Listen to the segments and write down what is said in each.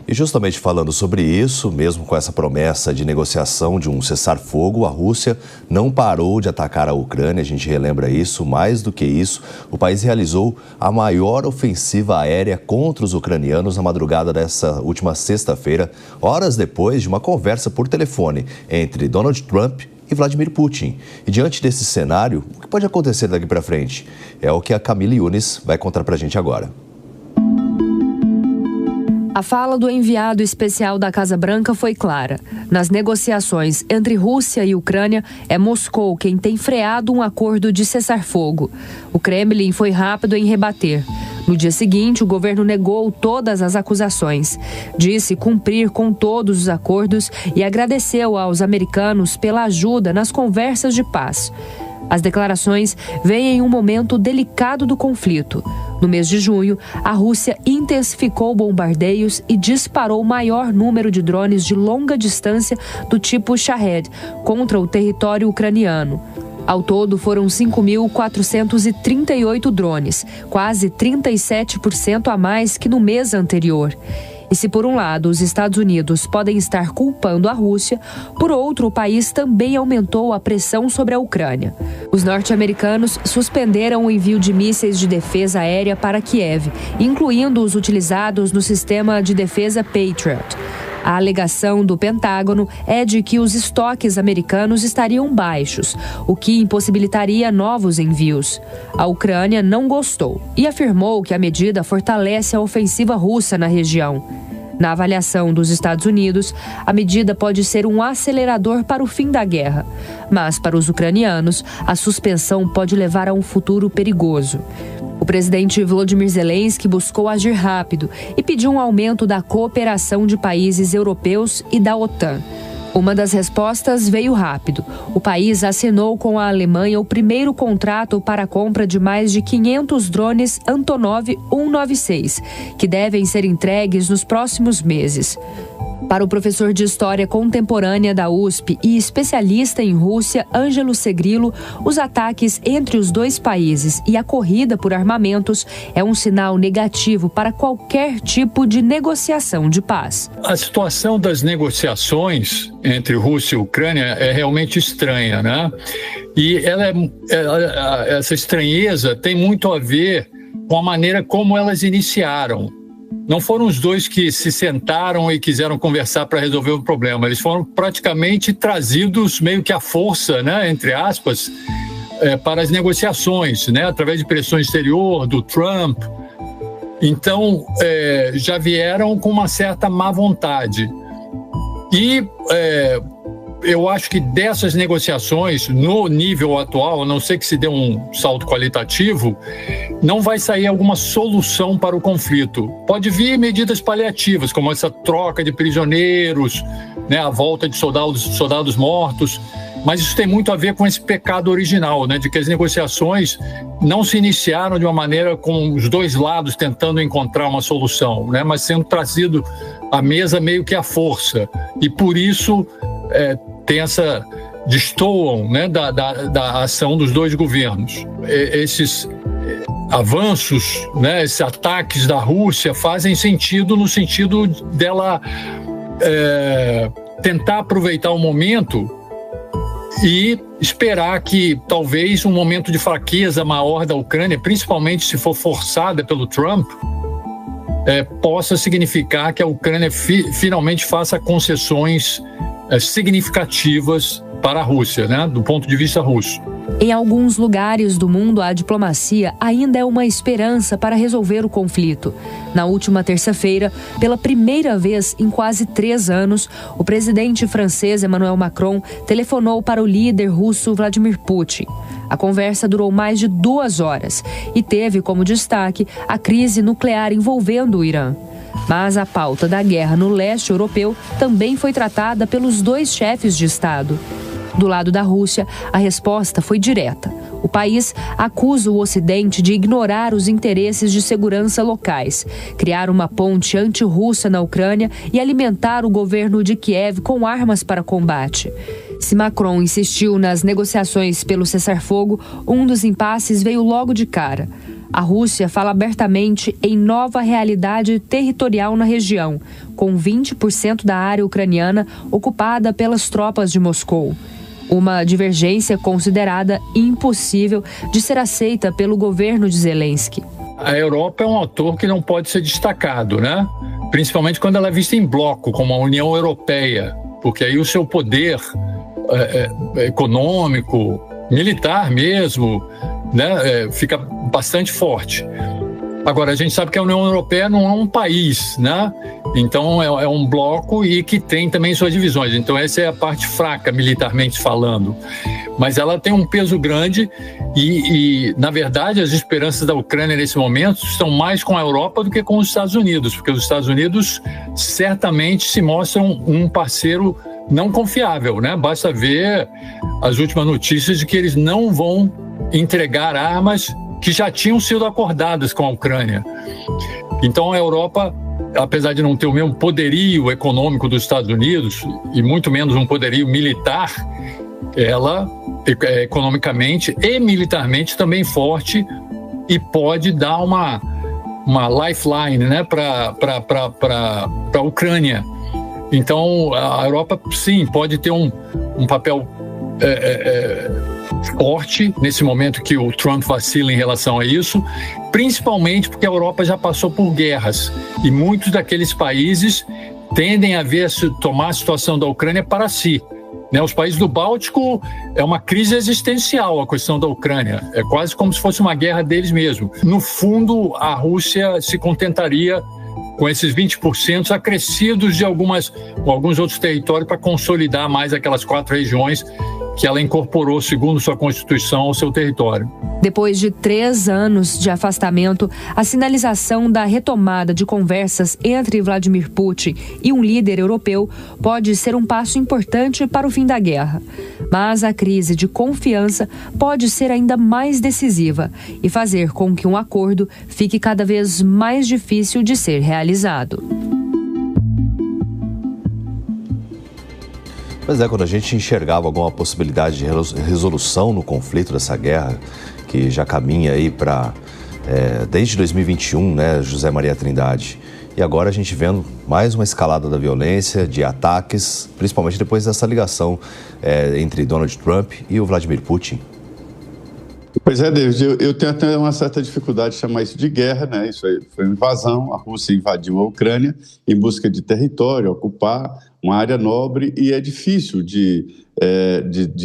E justamente falando sobre isso, mesmo com essa promessa de negociação de um cessar-fogo, a Rússia não parou de atacar a Ucrânia, a gente relembra isso. Mais do que isso, o país realizou a maior ofensiva aérea contra os ucranianos na madrugada dessa última sexta-feira, horas depois de uma conversa por telefone entre Donald Trump e Vladimir Putin. E diante desse cenário, o que pode acontecer daqui para frente? É o que a Camille Yunis vai contar para a gente agora. A fala do enviado especial da Casa Branca foi clara. Nas negociações entre Rússia e Ucrânia, é Moscou quem tem freado um acordo de cessar-fogo. O Kremlin foi rápido em rebater. No dia seguinte, o governo negou todas as acusações. Disse cumprir com todos os acordos e agradeceu aos americanos pela ajuda nas conversas de paz. As declarações vêm em um momento delicado do conflito. No mês de junho, a Rússia intensificou bombardeios e disparou o maior número de drones de longa distância do tipo Shahed contra o território ucraniano. Ao todo, foram 5.438 drones, quase 37% a mais que no mês anterior. E se, por um lado, os Estados Unidos podem estar culpando a Rússia, por outro, o país também aumentou a pressão sobre a Ucrânia. Os norte-americanos suspenderam o envio de mísseis de defesa aérea para Kiev, incluindo os utilizados no sistema de defesa Patriot. A alegação do Pentágono é de que os estoques americanos estariam baixos, o que impossibilitaria novos envios. A Ucrânia não gostou e afirmou que a medida fortalece a ofensiva russa na região. Na avaliação dos Estados Unidos, a medida pode ser um acelerador para o fim da guerra. Mas, para os ucranianos, a suspensão pode levar a um futuro perigoso. O presidente Volodymyr Zelensky buscou agir rápido e pediu um aumento da cooperação de países europeus e da OTAN. Uma das respostas veio rápido. O país assinou com a Alemanha o primeiro contrato para a compra de mais de 500 drones Antonov 196, que devem ser entregues nos próximos meses. Para o professor de História Contemporânea da USP e especialista em Rússia, Ângelo Segrilo, os ataques entre os dois países e a corrida por armamentos é um sinal negativo para qualquer tipo de negociação de paz. A situação das negociações entre Rússia e Ucrânia é realmente estranha, né? E essa estranheza tem muito a ver com a maneira como elas iniciaram. Não foram os dois que se sentaram e quiseram conversar para resolver o problema. Eles foram praticamente trazidos meio que à força, né, entre aspas, para as negociações, né, através de pressão exterior do Trump. Então, já vieram com uma certa má vontade. E eu acho que dessas negociações, no nível atual, a não ser que se dê um salto qualitativo, não vai sair alguma solução para o conflito. Pode vir medidas paliativas, como essa troca de prisioneiros, né, a volta de soldados mortos, mas isso tem muito a ver com esse pecado original, né, de que as negociações não se iniciaram de uma maneira com os dois lados tentando encontrar uma solução, né, mas sendo trazido à mesa meio que à força. E por isso destoam, né, da ação dos dois governos. Esses avanços, né, esses ataques da Rússia fazem sentido no sentido dela tentar aproveitar o momento e esperar que talvez um momento de fraqueza maior da Ucrânia, principalmente se for forçada pelo Trump, possa significar que a Ucrânia finalmente faça concessões significativas para a Rússia, né, do ponto de vista russo. Em alguns lugares do mundo, a diplomacia ainda é uma esperança para resolver o conflito. Na última terça-feira, pela primeira vez em quase 3 anos, o presidente francês Emmanuel Macron telefonou para o líder russo Vladimir Putin. A conversa durou mais de 2 horas e teve como destaque a crise nuclear envolvendo o Irã. Mas a pauta da guerra no leste europeu também foi tratada pelos dois chefes de Estado. Do lado da Rússia, a resposta foi direta. O país acusa o Ocidente de ignorar os interesses de segurança locais, criar uma ponte anti-russa na Ucrânia e alimentar o governo de Kiev com armas para combate. Se Macron insistiu nas negociações pelo cessar-fogo, um dos impasses veio logo de cara. A Rússia fala abertamente em nova realidade territorial na região, com 20% da área ucraniana ocupada pelas tropas de Moscou. Uma divergência considerada impossível de ser aceita pelo governo de Zelensky. A Europa é um ator que não pode ser destacado, né? Principalmente quando ela é vista em bloco, como a União Europeia, porque aí o seu poder econômico, militar mesmo, né, fica bastante forte. Agora, a gente sabe que a União Europeia não é um país, né? Então, é um bloco e que tem também suas divisões. Então, essa é a parte fraca, militarmente falando. Mas ela tem um peso grande e, na verdade, as esperanças da Ucrânia nesse momento estão mais com a Europa do que com os Estados Unidos, porque os Estados Unidos certamente se mostram um parceiro não confiável, né? Basta ver as últimas notícias de que eles não vão entregar armas que já tinham sido acordadas com a Ucrânia. Então a Europa, apesar de não ter o mesmo poderio econômico dos Estados Unidos e muito menos um poderio militar, ela é economicamente e militarmente também forte e pode dar uma lifeline, né, para a Ucrânia. Então a Europa sim pode ter um papel forte nesse momento que o Trump vacila em relação a isso, principalmente porque a Europa já passou por guerras e muitos daqueles países tendem a tomar a situação da Ucrânia para si. Né, os países do Báltico é uma crise existencial a questão da Ucrânia, é quase como se fosse uma guerra deles mesmo. No fundo, a Rússia se contentaria com esses 20% acrescidos de alguns outros territórios para consolidar mais aquelas 4 regiões que ela incorporou, segundo sua Constituição, ao seu território. Depois de 3 anos de afastamento, a sinalização da retomada de conversas entre Vladimir Putin e um líder europeu pode ser um passo importante para o fim da guerra. Mas a crise de confiança pode ser ainda mais decisiva e fazer com que um acordo fique cada vez mais difícil de ser realizado. Pois é, quando a gente enxergava alguma possibilidade de resolução no conflito dessa guerra, que já caminha aí para desde 2021, né, José Maria Trindade. E agora a gente vendo mais uma escalada da violência, de ataques, principalmente depois dessa ligação entre Donald Trump e o Vladimir Putin. Pois é, David, eu tenho até uma certa dificuldade de chamar isso de guerra, né? Isso aí foi uma invasão, a Rússia invadiu a Ucrânia em busca de território, ocupar uma área nobre, e é difícil de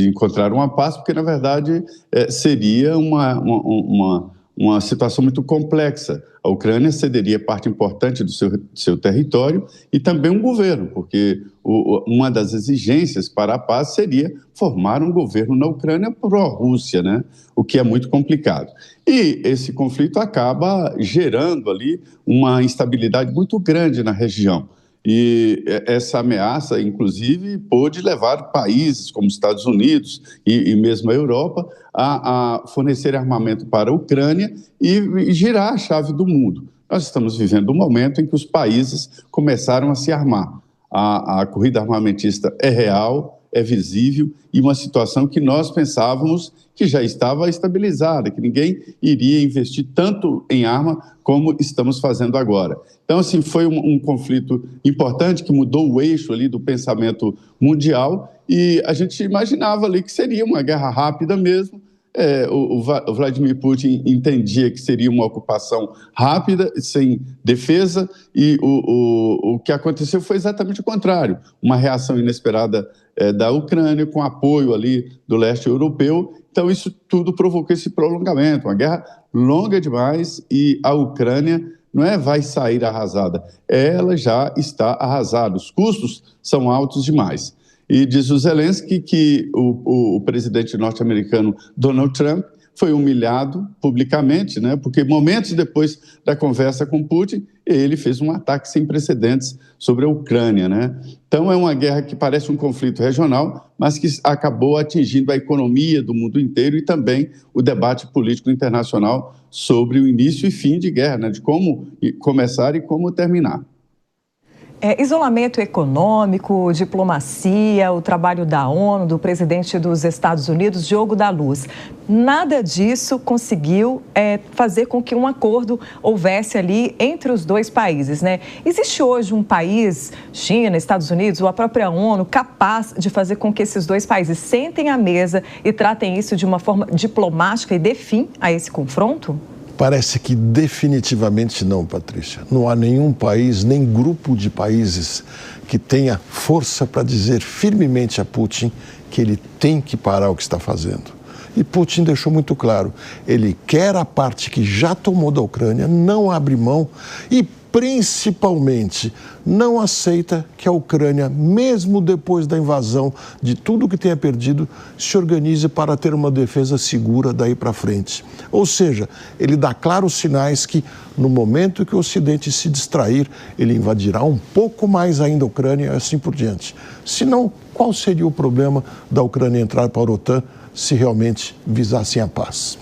encontrar uma paz, porque, na verdade, seria uma situação muito complexa. A Ucrânia cederia parte importante do seu território e também um governo, porque uma das exigências para a paz seria formar um governo na Ucrânia pró-Rússia, né? O que é muito complicado. E esse conflito acaba gerando ali uma instabilidade muito grande na região. E essa ameaça, inclusive, pôde levar países como os Estados Unidos e mesmo a Europa a fornecer armamento para a Ucrânia e girar a chave do mundo. Nós estamos vivendo um momento em que os países começaram a se armar. A corrida armamentista é real, é visível, e uma situação que nós pensávamos que já estava estabilizada, que ninguém iria investir tanto em arma como estamos fazendo agora. Então, assim, foi um conflito importante que mudou o eixo ali do pensamento mundial, e a gente imaginava ali que seria uma guerra rápida mesmo. O Vladimir Putin entendia que seria uma ocupação rápida, sem defesa, e o que aconteceu foi exatamente o contrário. Uma reação inesperada da Ucrânia, com apoio ali do leste europeu. Então, isso tudo provocou esse prolongamento, uma guerra longa demais, e a Ucrânia não vai sair arrasada, ela já está arrasada, os custos são altos demais. E diz o Zelensky que o presidente norte-americano Donald Trump foi humilhado publicamente, né? Porque momentos depois da conversa com Putin, ele fez um ataque sem precedentes sobre a Ucrânia, né? Então é uma guerra que parece um conflito regional, mas que acabou atingindo a economia do mundo inteiro e também o debate político internacional sobre o início e fim de guerra, né? De como começar e como terminar. Isolamento econômico, diplomacia, o trabalho da ONU, do presidente dos Estados Unidos, jogo da luz. Nada disso conseguiu fazer com que um acordo houvesse ali entre os dois países, né? Existe hoje um país, China, Estados Unidos, ou a própria ONU, capaz de fazer com que esses dois países sentem à mesa e tratem isso de uma forma diplomática e dê fim a esse confronto? Parece que definitivamente não, Patrícia. Não há nenhum país, nem grupo de países que tenha força para dizer firmemente a Putin que ele tem que parar o que está fazendo. E Putin deixou muito claro, ele quer a parte que já tomou da Ucrânia, não abre mão e principalmente não aceita que a Ucrânia, mesmo depois da invasão de tudo que tenha perdido, se organize para ter uma defesa segura daí para frente. Ou seja, ele dá claros sinais que no momento que o Ocidente se distrair, ele invadirá um pouco mais ainda a Ucrânia e assim por diante. Senão, qual seria o problema da Ucrânia entrar para a OTAN se realmente visassem a paz?